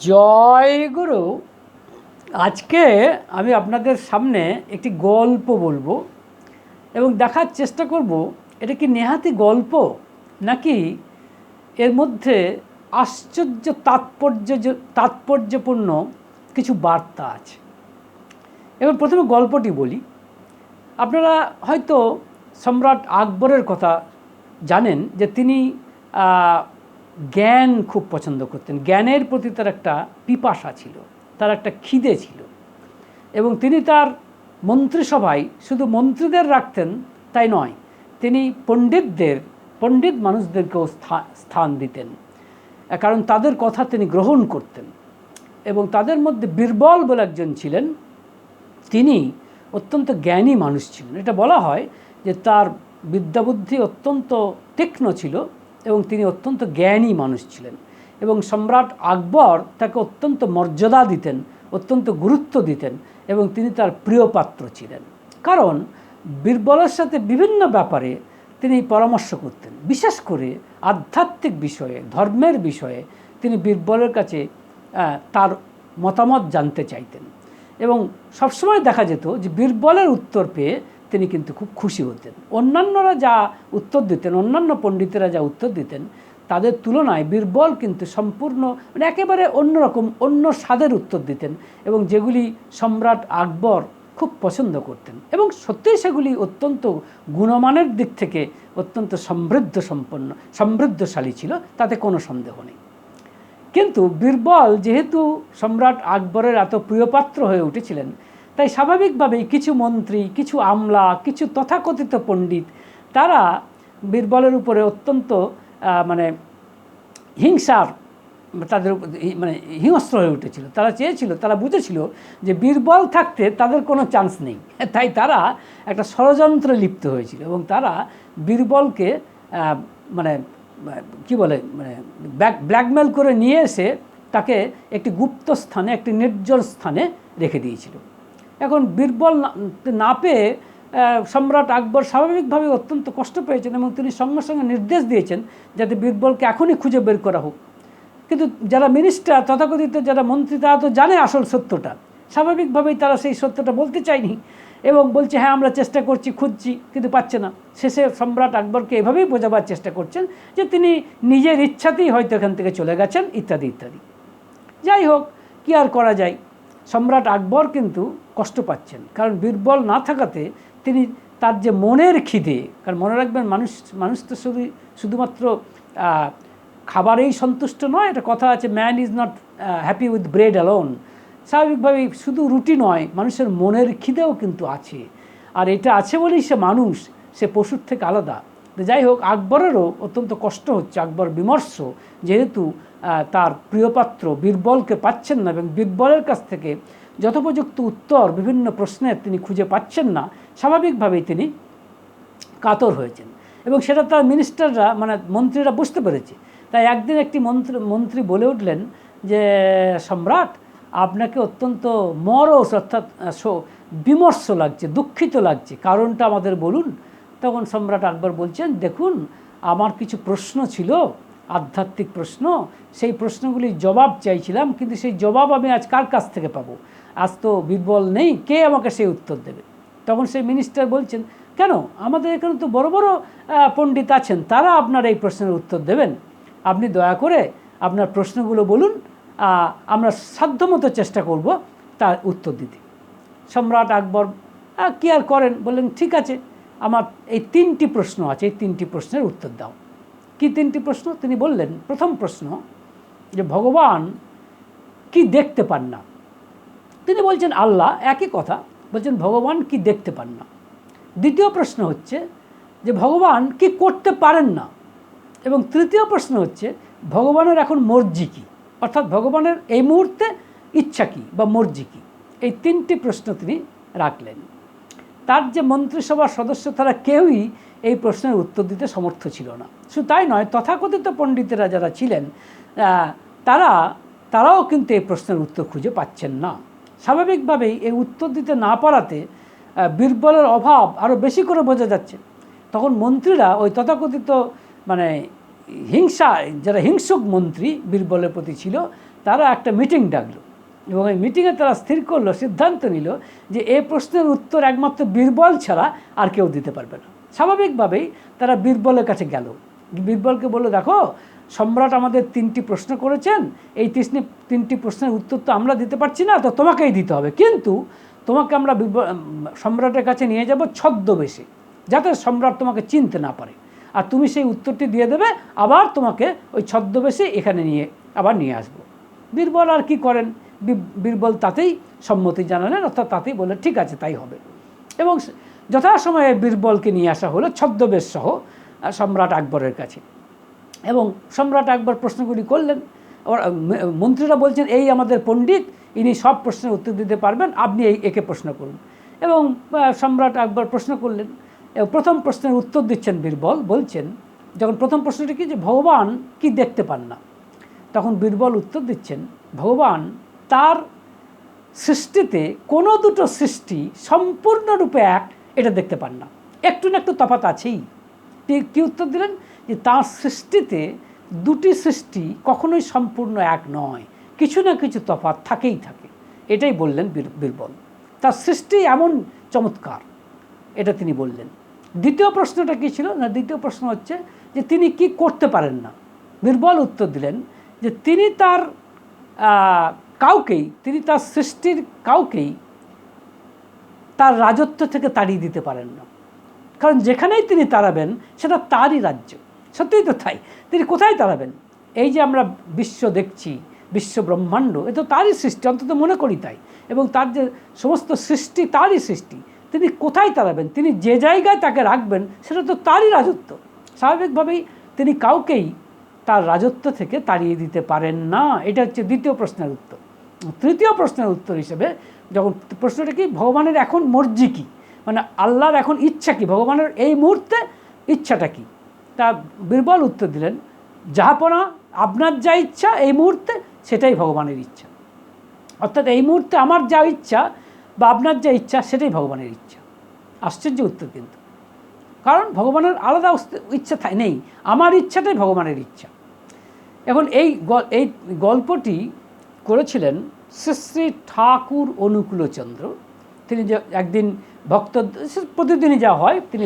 জয় গুরু। আজকে আমি আপনাদের সামনে একটি গল্প বলবো এবং দেখার চেষ্টা করব এটা কি নেহাতি গল্প নাকি এর মধ্যে আশ্চর্য তাৎপর্যপূর্ণ কিছু বার্তা আছে। এবার প্রথমে গল্পটি বলি। আপনারা হয়তো সম্রাট আকবরের কথা জানেন যে তিনি জ্ঞান খুব পছন্দ করতেন। জ্ঞানের প্রতি তার একটা পিপাসা ছিল, তার একটা খিদে ছিল এবং তিনি তার মন্ত্রিসভায় শুধু মন্ত্রীদের রাখতেন তাই নয়, তিনি পণ্ডিত মানুষদেরকেও স্থান দিতেন, কারণ তাদের কথা তিনি গ্রহণ করতেন। এবং তাদের মধ্যে বীরবল বলে একজন ছিলেন, তিনি অত্যন্ত জ্ঞানী মানুষ ছিলেন। এটা বলা হয় যে তার বিদ্যাবুদ্ধি অত্যন্ত তীক্ষ্ণ ছিল এবং তিনি অত্যন্ত জ্ঞানী মানুষ ছিলেন। এবং সম্রাট আকবর তাকে অত্যন্ত মর্যাদা দিতেন, অত্যন্ত গুরুত্ব দিতেন এবং তিনি তার প্রিয় পাত্র ছিলেন। কারণ বীরবলের সাথে বিভিন্ন ব্যাপারে তিনি পরামর্শ করতেন, বিশেষ করে আধ্যাত্মিক বিষয়ে, ধর্মের বিষয়ে তিনি বীরবলের কাছে তার মতামত জানতে চাইতেন। এবং সবসময় দেখা যেত যে বীরবলের উত্তর পেয়ে তিনি কিন্তু খুব খুশি হতেন। অন্যান্যরা যা উত্তর দিতেন, অন্যান্য পণ্ডিতেরা যা উত্তর দিতেন তাদের তুলনায় বীরবল কিন্তু সম্পূর্ণ একেবারে অন্যরকম, অন্য স্বাদের উত্তর দিতেন এবং যেগুলি সম্রাট আকবর খুব পছন্দ করতেন। এবং সত্যিই সেগুলি অত্যন্ত গুণমানের দিক থেকে অত্যন্ত সমৃদ্ধশালী ছিল, তাতে কোনো সন্দেহ নেই। কিন্তু বীরবল যেহেতু সম্রাট আকবরের এত প্রিয়পাত্র হয়ে উঠেছিলেন, তাই স্বাভাবিকভাবেই কিছু মন্ত্রী, কিছু আমলা, কিছু তথাকথিত পণ্ডিত তারা বীরবলের উপরে অত্যন্ত হিংসার, তাদের হিংস্র হয়ে উঠেছিল। তারা চেয়েছিল, তারা বুঝেছিল যে বীরবল থাকতে তাদের কোনো চান্স নেই, তাই তারা একটা ষড়যন্ত্রে লিপ্ত হয়েছিল এবং তারা বীরবলকে ব্ল্যাকমেল করে নিয়ে এসে তাকে একটি গুপ্ত স্থানে, একটি নির্জন স্থানে রেখে দিয়েছিল। এখন বীরবল না পেয়ে সম্রাট আকবর স্বাভাবিকভাবে অত্যন্ত কষ্ট পেয়েছেন এবং তিনি সঙ্গে সঙ্গে নির্দেশ দিয়েছেন যাতে বীরবলকে এখনই খুঁজে বের করা হোক। কিন্তু যারা মিনিস্টার, তথাকথিত যারা মন্ত্রী, তারা তো জানে আসল সত্যটা, স্বাভাবিকভাবেই তারা সেই সত্যটা বলতে চায়নি এবং বলছে হ্যাঁ আমরা চেষ্টা করছি, খুঁজছি, কিন্তু পাচ্ছে না। শেষে সম্রাট আকবরকে এভাবেই বোঝাবার চেষ্টা করছেন যে তিনি নিজের ইচ্ছাতেই হয়তো এখান থেকে চলে গেছেন, ইত্যাদি ইত্যাদি। যাই হোক, কী আর করা যায়, সম্রাট আকবর কিন্তু কষ্ট পাচ্ছেন, কারণ বীরবল না থাকাতে তিনি তার যে মনের খিদে, কারণ মনে রাখবেন মানুষ তো শুধুমাত্র খাবারেই সন্তুষ্ট নয়। একটা কথা আছে, man is not happy with bread alone. স্বাভাবিকভাবেই শুধু রুটি নয়, মানুষের মনের খিদেও কিন্তু আছে, আর এটা আছে বলেই সে মানুষ, সে পশুর থেকে আলাদা। যাই হোক, আকবরেরও অত্যন্ত কষ্ট হচ্ছে, আকবর বিমর্ষ, যেহেতু তার প্রিয়পাত্র বীরবলকে পাচ্ছেন না এবং বীরবলের কাছ থেকে যথোপযুক্ত উত্তর বিভিন্ন প্রশ্নের তিনি খুঁজে পাচ্ছেন না। স্বাভাবিকভাবেই তিনি কাতর হয়েছেন এবং সেটা তার মিনিস্টাররা, মন্ত্রীরা বুঝতে পেরেছে। তাই একদিন একটি মন্ত্রী বলে উঠলেন যে সম্রাট, আপনাকে অত্যন্ত মরস অর্থাৎ বিমর্ষ লাগছে, দুঃখিত লাগছে, কারণটা আমাদের বলুন। তখন সম্রাট আকবর বলছেন, দেখুন আমার কিছু প্রশ্ন ছিল, আধ্যাত্মিক প্রশ্ন, সেই প্রশ্নগুলির জবাব চাইছিলাম, কিন্তু সেই জবাব আমি আজ কার কাছ থেকে পাবো? আজ তো বীরবল নেই, কে আমাকে সেই উত্তর দেবে? তখন সেই মিনিস্টার বলছেন, কেন, আমাদের এখানে তো বড় বড় পণ্ডিত আছেন, তারা আপনার এই প্রশ্নের উত্তর দেবেন। আপনি দয়া করে আপনার প্রশ্নগুলো বলুন, আমরা সাধ্যমতো চেষ্টা করব তার উত্তর দিতে। সম্রাট আকবর কী আর করেন, বললেন ঠিক আছে, আমার এই 3টি প্রশ্ন আছে, এই 3টি প্রশ্নের উত্তর দাও। কি 3টি প্রশ্ন? তিনি বললেন, প্রথম প্রশ্ন যে ভগবান কি দেখতে পান না? তিনি বলছেন আল্লাহ, একই কথা, বলছেন ভগবান কি দেখতে পান না। দ্বিতীয় প্রশ্ন হচ্ছে যে ভগবান কি করতে পারেন না, এবং তৃতীয় প্রশ্ন হচ্ছে ভগবানের এখন মর্জি কী, অর্থাৎ ভগবানের এই মুহূর্তে ইচ্ছা কী বা মর্জি কী। এই 3টি প্রশ্ন তিনি রাখলেন। তার যে মন্ত্রিসভার সদস্য, তারা কেউই এই প্রশ্নের উত্তর দিতে সমর্থ ছিল না। শুধু তাই নয়, তথাকথিত পণ্ডিতেরা যারা ছিলেন তারাও কিন্তু এই প্রশ্নের উত্তর খুঁজে পাচ্ছেন না। স্বাভাবিকভাবেই এই উত্তর দিতে না পারাতে বীরবলের অভাব আরও বেশি করে বোঝা যাচ্ছে। তখন মন্ত্রীরা ওই তথাকথিত যারা হিংসুক মন্ত্রী বীরবলের প্রতি ছিল, তারা একটা মিটিং ডাকলো এবং এই মিটিংয়ে তারা স্থির করলো, সিদ্ধান্ত নিল যে এই প্রশ্নের উত্তর একমাত্র বীরবল ছাড়া আর কেউ দিতে পারবে না। স্বাভাবিকভাবেই তারা বীরবলের কাছে গেল, বীরবলকে বলল, দেখো সম্রাট আমাদের 3টি প্রশ্ন করেছেন, এই 3টি প্রশ্নের উত্তর তো আমরা দিতে পারছি না, তো তোমাকেই দিতে হবে, কিন্তু তোমাকে আমরা সম্রাটের কাছে নিয়ে যাব ছদ্মবেশে, যাতে সম্রাট তোমাকে চিনতে না পারে, আর তুমি সেই উত্তরটি দিয়ে দেবে, আবার তোমাকে ওই ছদ্মবেশে এখানে নিয়ে আসবো। বীরবল আর কি করেন, বীরবল তাতেই সম্মতি জানালেন, অর্থাৎ তাতেই বলে ঠিক আছে তাই হবে। এবং যথাসময়ে বীরবলকে নিয়ে আসা হলো ছদ্মবেশ সহ সম্রাট আকবরের কাছে। এবং সম্রাট আকবর প্রশ্নগুলি করলেন, মন্ত্রীরা বলছেন এই আমাদের পণ্ডিত, ইনি সব প্রশ্নের উত্তর দিতে পারবেন, আপনি একে প্রশ্ন করুন। এবং সম্রাট আকবর প্রশ্ন করলেন, প্রথম প্রশ্নের উত্তর দিচ্ছেন বীরবল, বলছেন, যখন প্রথম প্রশ্নটি কি যে ভগবান কি দেখতে পান না, তখন বীরবল উত্তর দিচ্ছেন, ভগবান তার সৃষ্টিতে কোনো দুটো সৃষ্টি সম্পূর্ণরূপে এক এটা দেখতে পান না, একটু না একটু তফাৎ আছেই। কি উত্তর দিলেন, যে তার সৃষ্টিতে দুটি সৃষ্টি কখনোই সম্পূর্ণ এক নয়, কিছু না কিছু তফাৎ থাকেই থাকে, এটাই বললেন বীরবল। তার সৃষ্টি এমন চমৎকার, এটা তিনি বললেন। দ্বিতীয় প্রশ্নটা কী ছিল না, দ্বিতীয় প্রশ্ন হচ্ছে যে তিনি কি করতে পারেন না। বীরবল উত্তর দিলেন যে তিনি তার সৃষ্টির কাউকেই তার রাজত্ব থেকে তাড়িয়ে দিতে পারেন না, কারণ যেখানেই তিনি তাড়াবেন সেটা তারই রাজ্য। সত্যিই তো তাই, তিনি কোথায় তাড়াবেন? এই যে আমরা বিশ্ব দেখছি, বিশ্ব ব্রহ্মাণ্ড, এ তো তারই সৃষ্টি, অন্তত মনে করি তাই, এবং তার যে সমস্ত সৃষ্টি তারই সৃষ্টি, তিনি কোথায় তাড়াবেন? তিনি যে জায়গায় তাকে রাখবেন সেটা তো তারই রাজত্ব। স্বাভাবিকভাবেই তিনি কাউকেই তার রাজত্ব থেকে তাড়িয়ে দিতে পারেন না। এটা হচ্ছে দ্বিতীয় প্রশ্নের উত্তর। তৃতীয় প্রশ্নের উত্তর হিসেবে যখন প্রশ্নটা কি, ভগবানের এখন মর্জি কী, মানে আল্লাহর এখন ইচ্ছা কী, ভগবানের এই মুহূর্তে ইচ্ছাটা কী, তা বীরবল উত্তর দিলেন, জাহাপনা আপনার যা ইচ্ছা এই মুহূর্তে সেটাই ভগবানের ইচ্ছা। অর্থাৎ এই মুহূর্তে আমার যা ইচ্ছা বা আপনার যা ইচ্ছা সেটাই ভগবানের ইচ্ছা। আশ্চর্য উত্তর কিন্তু, কারণ ভগবানের আলাদা ইচ্ছা নেই, আমার ইচ্ছাটাই ভগবানের ইচ্ছা। এখন এই গল্পটি করেছিলেন শ্রী শ্রী ঠাকুর অনুকূলচন্দ্র। তিনি যে একদিন প্রতিদিনই যা হয়, তিনি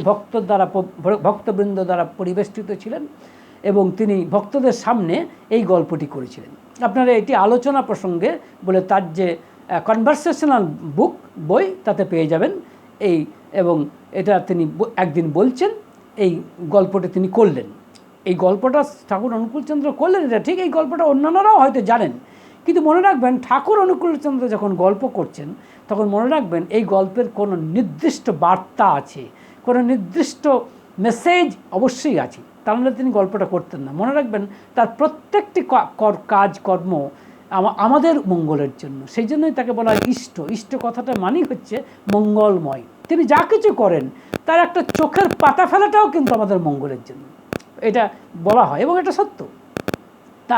ভক্তবৃন্দ দ্বারা পরিবেষ্টিত ছিলেন এবং তিনি ভক্তদের সামনে এই গল্পটি করেছিলেন। আপনারা এটি আলোচনা প্রসঙ্গে বলে তার যে কনভারসেশনাল বই তাতে পেয়ে যাবেন এবং এটা তিনি একদিন বলছেন, এই গল্পটা তিনি করলেন। এই গল্পটা ঠাকুর অনুকূলচন্দ্র করলেন, এটা ঠিক, এই গল্পটা অন্যান্যরাও হয়তো জানেন, কিন্তু মনে রাখবেন ঠাকুর অনুকূলচন্দ্র যখন গল্প করছেন তখন মনে রাখবেন এই গল্পের কোনো নির্দিষ্ট বার্তা আছে, কোনো নির্দিষ্ট মেসেজ অবশ্যই আছে, তাহলে তিনি গল্পটা করতেন না। মনে রাখবেন তার প্রত্যেকটি কাজকর্ম আমাদের মঙ্গলের জন্য, সেই জন্যই তাকে বলা হয় ইষ্ট কথাটা মানেই হচ্ছে মঙ্গলময়। তিনি যা কিছু করেন তার একটা চোখের পাতা ফেলাটাও কিন্তু আমাদের মঙ্গলের জন্য, এটা বলা হয় এবং এটা সত্য। তা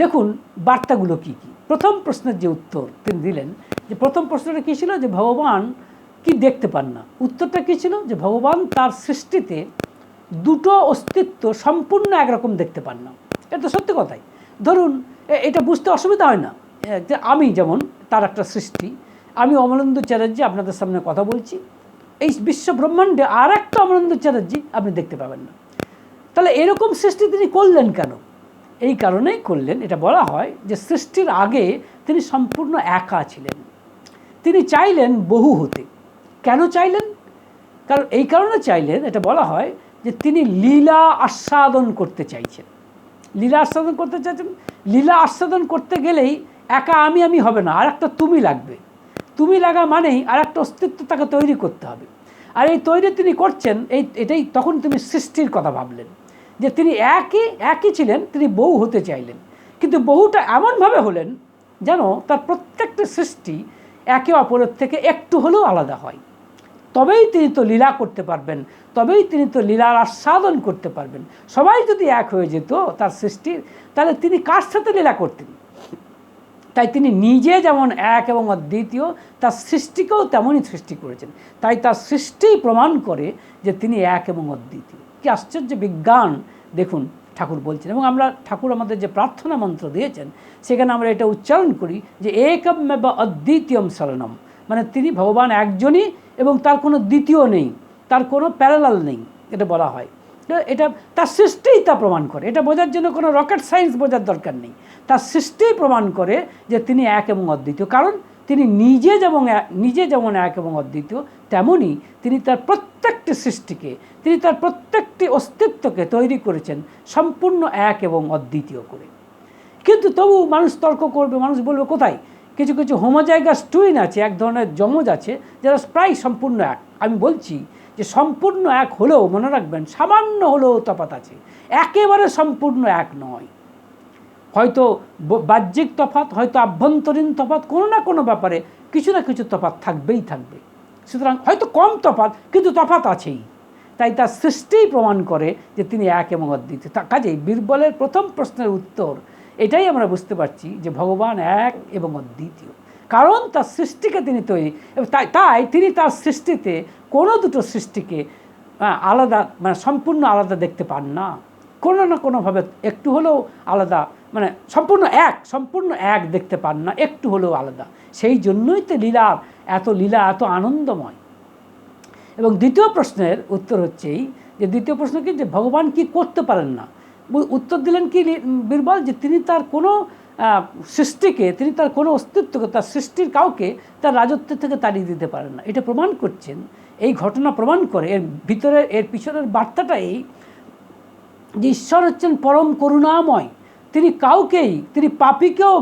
দেখুন বার্তাগুলো কি কি। প্রথম প্রশ্নের যে উত্তর তিনি দিলেন, যে প্রথম প্রশ্নটা কী ছিল, যে ভগবান কি দেখতে পান না। উত্তরটা কী ছিল, যে ভগবান তার সৃষ্টিতে দুটো অস্তিত্ব সম্পূর্ণ একরকম দেখতে পান না। এটা তো সত্যি কথাই। ধরুন এটা বুঝতে অসুবিধা হয় না, যে আমি যেমন তার একটা সৃষ্টি, আমি অমলেন্দু চ্যাটার্জি আপনাদের সামনে কথা বলছি, এই বিশ্ব ব্রহ্মাণ্ডে আর একটা অমলেন্দু চ্যাটার্জি আপনি দেখতে পাবেন না। তাহলে এরকম সৃষ্টি তিনি করলেন কেন? এই কারণেই করলেন, এটা বলা হয় যে সৃষ্টির আগে তিনি সম্পূর্ণ একা ছিলেন। তিনি চাইলেন বহু হতে। কেন চাইলেন? কারণ এই কারণে চাইলেন, এটা বলা হয় যে তিনি লীলা আস্বাদন করতে চাইছেন। লীলা আস্বাদন করতে চাইছেন। লীলা আস্বাদন করতে গেলেই একা আমি হবে না, আর একটা তুমি লাগবে। তুমি লাগা মানেই আর একটা অস্তিত্ব তাকে তৈরি করতে হবে। আর এই তৈরি তিনি করছেন, এটাই তখন তিনি সৃষ্টির কথা ভাবলেন, যে তিনি একই ছিলেন, তিনি বহু হতে চাইলেন, কিন্তু বহুটা এমনভাবে হলেন যেন তার প্রত্যেকটা সৃষ্টি একে অপরের থেকে একটু হলেও আলাদা হয়। তবেই তিনি তো লীলা করতে পারবেন, তবেই তিনি তো লীলার আস্বাদন করতে পারবেন। সবাই যদি এক হয়ে যেত তার সৃষ্টির, তাহলে তিনি কার সাথে লীলা করতেন? তাই তিনি নিজে যেমন এক এবং অদ্বিতীয়, তার সৃষ্টিকেও তেমনই সৃষ্টি করেছেন। তাই তার সৃষ্টিই প্রমাণ করে যে তিনি এক এবং অদ্বিতীয়। কি আশ্চর্য বিজ্ঞান দেখুন ঠাকুর বলছেন। এবং আমরা ঠাকুর আমাদের যে প্রার্থনা মন্ত্র দিয়েছেন সেখানে আমরা এটা উচ্চারণ করি যে একমেব অদ্বিতীয়ম শরণম, মানে তিনি ভগবান একজনই এবং তার কোনো দ্বিতীয় নেই, তার কোনো প্যারালাল নেই, এটা বলা হয়। এটা তার সৃষ্টিই তা প্রমাণ করে। এটা বোঝার জন্য কোনো রকেট সায়েন্স বোঝার দরকার নেই, তার সৃষ্টিই প্রমাণ করে যে তিনি এক এবং অদ্বিতীয়। কারণ তিনি নিজে যেমন এক এবং অদ্বিতীয়, তেমনই তিনি তার প্রত্যেকটি সৃষ্টিকে, তিনি তার প্রত্যেকটি অস্তিত্বকে তৈরি করেছেন সম্পূর্ণ এক এবং অদ্বিতীয় করে। কিন্তু তবু মানুষ তর্ক করবে, মানুষ বলবে কোথায়, কিছু কিছু হোমোজাইগাস টুইন আছে, এক ধরনের যমজ আছে যারা প্রায় সম্পূর্ণ এক। আমি বলছি যে সম্পূর্ণ এক হলেও মনে রাখবেন সামান্য হলেও তফাৎ আছে, একেবারে সম্পূর্ণ এক নয়। হয়তো বাহ্যিক তফাৎ, হয়তো আভ্যন্তরীণ তফাৎ, কোনো না কোনো ব্যাপারে কিছু না কিছু তফাৎ থাকবেই থাকবে। সুতরাং হয়তো কম তফাৎ, কিন্তু তফাৎ আছেই। তাই তার সৃষ্টিই প্রমাণ করে যে তিনি এক এবং অদ্বিতীয়। কাজেই বীরবলের প্রথম প্রশ্নের উত্তর এটাই আমরা বুঝতে পারছি যে ভগবান এক এবং অদ্বিতীয়, কারণ তার সৃষ্টিকে তিনি তৈরি, তাই তিনি তার সৃষ্টিতে কোনো দুটো সৃষ্টিকে আলাদা, মানে সম্পূর্ণ আলাদা দেখতে পান না। কোনো না কোনোভাবে একটু হলেও আলাদা, মানে সম্পূর্ণ এক দেখতে পান না, একটু হলেও আলাদা। সেই জন্যই তো লীলা এত আনন্দময়। এবং দ্বিতীয় প্রশ্নের উত্তর হচ্ছেই যে দ্বিতীয় প্রশ্ন কি, যে ভগবান কি করতে পারেন না। উত্তর দিলেন কি বীরবল, যে তিনি তার কোনো সৃষ্টিকে, তিনি তার কোনো অস্তিত্বকে, তার সৃষ্টির কাউকে তার রাজত্ব থেকে তাড়িয়ে দিতে পারেন না। এটা প্রমাণ করছেন, এই ঘটনা প্রমাণ করে, এর পিছনের বার্তাটা এই যে ঈশ্বর হচ্ছেন পরম করুণাময়। তিনি পাপীকেও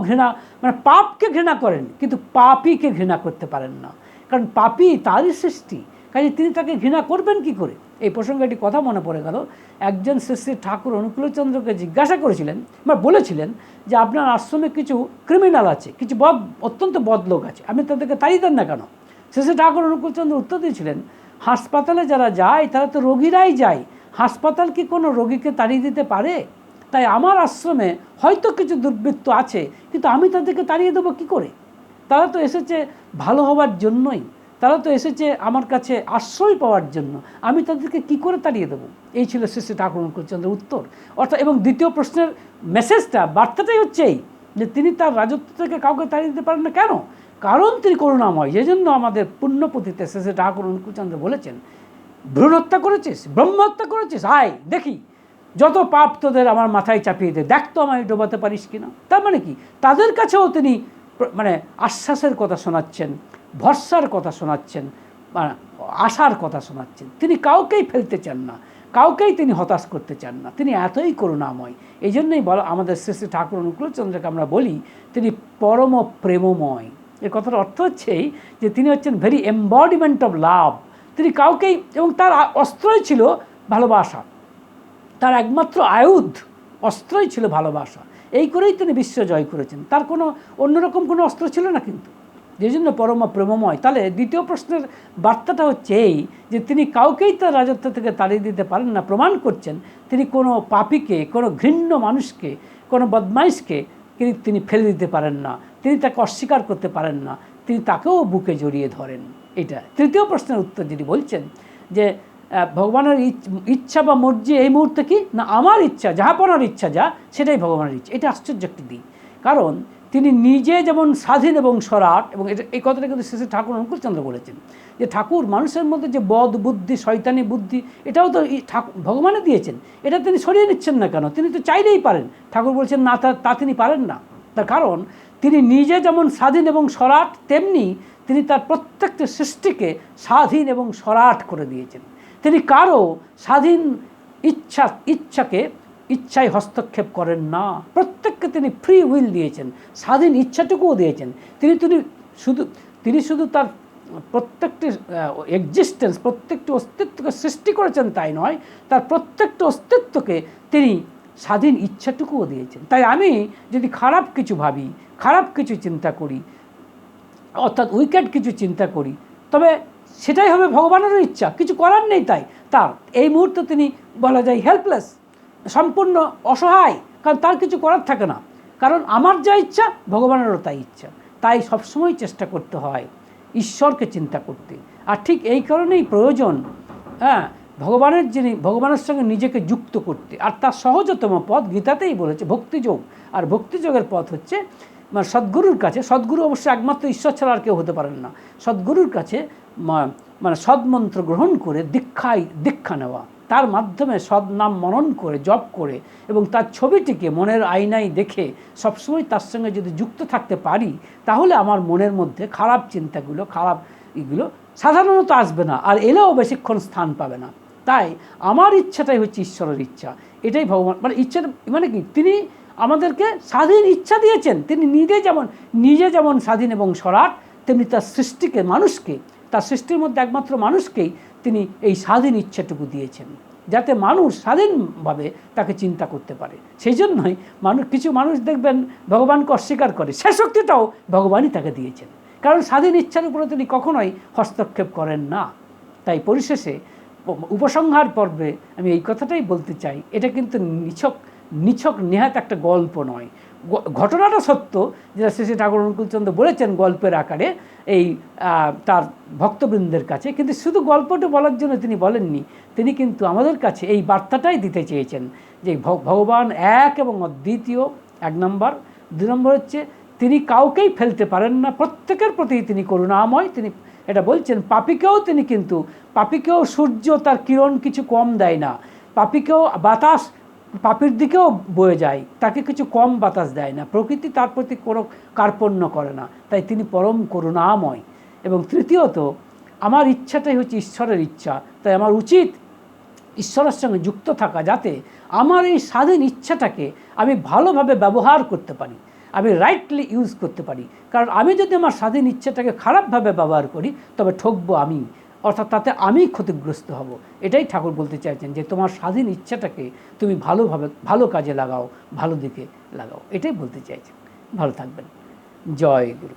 পাপকে ঘৃণা করেন, কিন্তু পাপীকে ঘৃণা করতে পারেন না, কারণ পাপী তারই সৃষ্টি। কাজে তিনি তাকে ঘৃণা করবেন কি করে। এই প্রসঙ্গে একটি কথা মনে পড়ে গেল। একজন শ্রী ঠাকুর অনুকূলচন্দ্রকে জিজ্ঞাসা করেছিলেন বা বলেছিলেন যে আপনার আশ্রমে কিছু ক্রিমিনাল আছে, কিছু অত্যন্ত বদলোক আছে, আপনি তাদেরকে তাড়িয়ে দেন না কেন। শ্রী ঠাকুর অনুকূলচন্দ্র উত্তর দিয়েছিলেন, হাসপাতালে যারা যায় তারা তো রোগীরাই যায়, হাসপাতাল কি কোনো রোগীকে তাড়িয়ে দিতে পারে? তাই আমার আশ্রমে হয়তো কিছু দুর্বৃত্ত আছে, কিন্তু আমি তাদেরকে তাড়িয়ে দেবো কী করে? তারা তো এসেছে ভালো হওয়ার জন্যই, তারা তো এসেছে আমার কাছে আশ্রয় পাওয়ার জন্য, আমি তাদেরকে কি করে তাড়িয়ে দেবো? এই ছিল শ্রী ঠাকুর অনুকূলচন্দ্রের উত্তর। অর্থাৎ এবং দ্বিতীয় প্রশ্নের মেসেজটা, বার্তাটাই হচ্ছে এই, যে তিনি তার রাজত্ব থেকে কাউকে তাড়িয়ে দিতে পারেন না। কেন? কারণ তিনি করুণাময়। সেই জন্য আমাদের পুণ্যপুঁথিতে শ্রী ঠাকুর অনুকূলচন্দ্র বলেছেন, ভ্রূণ হত্যা করেছিস, ব্রহ্ম হত্যা করেছিস, আয় দেখি যত পাপ তোদের আমার মাথায় চাপিয়ে দে, দেখ তো আমায় ডোবাতে পারিস কিনা। তার মানে কি, তাদের কাছেও তিনি আশ্বাসের কথা শোনাচ্ছেন, ভরসার কথা শোনাচ্ছেন, আশার কথা শোনাচ্ছেন। তিনি কাউকেই ফেলতে চান না, কাউকেই তিনি হতাশ করতে চান না, তিনি এতই করুণাময়। এই জন্যই আমাদের শ্রী ঠাকুর অনুকূলচন্দ্রকে আমরা বলি তিনি পরম প্রেমময়। এর কথার অর্থ হচ্ছেই যে তিনি হচ্ছেন ভেরি এম্বডিমেন্ট অফ লাভ। তিনি কাউকেই, এবং তার অস্ত্রই ছিল ভালোবাসা, তার একমাত্র আয়ুধ অস্ত্রই ছিল ভালোবাসা। এই করেই তিনি বিশ্ব জয় করেছেন, তার কোনো অন্যরকম কোনো অস্ত্র ছিল না কিন্তু, যে জন্য পরম প্রেমময়। তাহলে দ্বিতীয় প্রশ্নের বার্তাটা হচ্ছে এই, যে তিনি কাউকেই তার রাজত্ব থেকে তাড়িয়ে দিতে পারেন না, প্রমাণ করছেন তিনি কোনো পাপীকে, কোনো ঘৃণ্য মানুষকে, কোনো বদমাইশকে তিনি ফেলে দিতে পারেন না, তিনি তাকে অস্বীকার করতে পারেন না, তিনি তাকেও বুকে জড়িয়ে ধরেন। এটা তৃতীয় প্রশ্নের উত্তর যেটি বলছেন, যে ভগবানের ইচ্ছা বা মর্জি এই মুহূর্তে কি না, আমার ইচ্ছা, যাহাপনার ইচ্ছা যা, সেটাই ভগবানের ইচ্ছা। এটা আশ্চর্য একটি দিক, কারণ তিনি নিজে যেমন স্বাধীন এবং সরাট, এবং এই কথাটা কিন্তু শ্রী ঠাকুর অনুকূলচন্দ্র বলেছেন, যে ঠাকুর মানুষের মধ্যে যে বদ বুদ্ধি, শয়তানি বুদ্ধি, এটাও তো ভগবানে দিয়েছেন, এটা তিনি সরিয়ে নিচ্ছেন না কেন? তিনি তো চাইলেই পারেন। ঠাকুর বলছেন না, তা তিনি পারেন না। তার কারণ তিনি নিজে যেমন স্বাধীন এবং সরাট, তেমনি তিনি তার প্রত্যেকটি সৃষ্টিকে স্বাধীন এবং সরাট করে দিয়েছেন। তিনি কারো স্বাধীন ইচ্ছায় হস্তক্ষেপ করেন না, প্রত্যেককে তিনি ফ্রি উইল দিয়েছেন, স্বাধীন ইচ্ছাটুকুও দিয়েছেন। তিনি শুধু তার প্রত্যেকটি এক্সিস্টেন্স, প্রত্যেকটি অস্তিত্বকে সৃষ্টি করেছেন তাই নয়, তার প্রত্যেকটি অস্তিত্বকে তিনি স্বাধীন ইচ্ছাটুকুও দিয়েছেন। তাই আমি যদি খারাপ কিছু ভাবি, খারাপ কিছু চিন্তা করি, অর্থাৎ উইকেট কিছু চিন্তা করি, তবে সেটাই হবে ভগবানেরও ইচ্ছা, কিছু করার নেই। তার এই মুহূর্তে তিনি বলা যায় হেল্পলেস, সম্পূর্ণ অসহায়, কারণ তার কিছু করার থাকে না। কারণ আমার যা ইচ্ছা ভগবানেরও তাই ইচ্ছা। তাই সবসময় চেষ্টা করতে হয় ঈশ্বরকে চিন্তা করতে। আর ঠিক এই কারণেই প্রয়োজন ভগবানের সঙ্গে নিজেকে যুক্ত করতে। আর তার সহজতম পথ গীতাতেই বলেছে ভক্তিযোগ। আর ভক্তিযোগের পথ হচ্ছে মানে সদ্গুরুর কাছে, সদ্গুরু অবশ্যই একমাত্র ঈশ্বর ছাড়া আর কেউ হতে পারেন না, সদ্গুরুর কাছে মানে সদ্মন্ত্র গ্রহণ করে দীক্ষা নেওয়া, তার মাধ্যমে সদ্নাম মনন করে জপ করে এবং তার ছবিটিকে মনের আয়নায় দেখে সবসময় তার সঙ্গে যদি যুক্ত থাকতে পারি, তাহলে আমার মনের মধ্যে খারাপ চিন্তাগুলো, খারাপ এগুলো সাধারণত আসবে না, আর এলেও বেশিক্ষণ স্থান পাবে না। তাই আমার ইচ্ছাটাই হচ্ছে ঈশ্বরের ইচ্ছা। এটাই ভগবান মানে ইচ্ছাটা মানে কি, তিনি আমাদেরকে স্বাধীন ইচ্ছা দিয়েছেন। তিনি নিজে যেমন স্বাধীন এবং সরাট, তেমনি তার সৃষ্টিকে, মানুষকে, তার সৃষ্টির মধ্যে একমাত্র মানুষকেই তিনি এই স্বাধীন ইচ্ছাটুকু দিয়েছেন, যাতে মানুষ স্বাধীনভাবে তাকে চিন্তা করতে পারে। সেই জন্যই কিছু মানুষ দেখবেন ভগবানকে অস্বীকার করে, সে শক্তিটাও ভগবানই তাকে দিয়েছেন, কারণ স্বাধীন ইচ্ছার উপরে তিনি কখনোই হস্তক্ষেপ করেন না। তাই পরিশেষে উপসংহার পর্বে আমি এই কথাটাই বলতে চাই, এটা কিন্তু নিছক নেহাত একটা গল্প নয়। ঘটনাটা সত্য, যেটা শ্রী শ্রী ঠাকুর অনুকূলচন্দ্র বলেছেন গল্পের আকারে এই তার ভক্তবৃন্দের কাছে, কিন্তু শুধু গল্পটা বলার জন্য তিনি বলেননি, তিনি কিন্তু আমাদের কাছে এই বার্তাটাই দিতে চেয়েছেন যে ভগবান এক এবং অদ্বিতীয়, 1 নম্বর। 2 নম্বর হচ্ছে তিনি কাউকেই ফেলতে পারেন না, প্রত্যেকের প্রতি তিনি করুণাময়। তিনি এটা বলছেন পাপীকেও সূর্য তার কিরণ কিছু কম দেয় না, পাপীকেও বাতাস পাপীর দিকেও বয়ে যায়, তাকে কিছু কম বাতাস দেয় না, প্রকৃতি তার প্রতি কোনো কার্পণ্য করে না, তাই তিনি পরম করুণাময়। এবং তৃতীয়ত, আমার ইচ্ছাটাই হচ্ছে ঈশ্বরের ইচ্ছা, তাই আমার উচিত ঈশ্বরের সঙ্গে যুক্ত থাকা, যাতে আমার এই স্বাধীন ইচ্ছাটাকে আমি ভালোভাবে ব্যবহার করতে পারি, আমি রাইটলি ইউজ করতে পারি। কারণ আমি যদি আমার স্বাধীন ইচ্ছাটাকে খারাপভাবে ব্যবহার করি, তবে ঠকবো আমি, অর্থাৎ তাতে আমি ক্ষতিগ্রস্ত হব। এটাই ঠাকুর বলতে চাইছেন যে তোমার স্বাধীন ইচ্ছাটাকে তুমি ভালো কাজে লাগাও, ভালো দিকে লাগাও, এটাই বলতে চাইছেন। ভালো থাকবেন। জয় গুরু।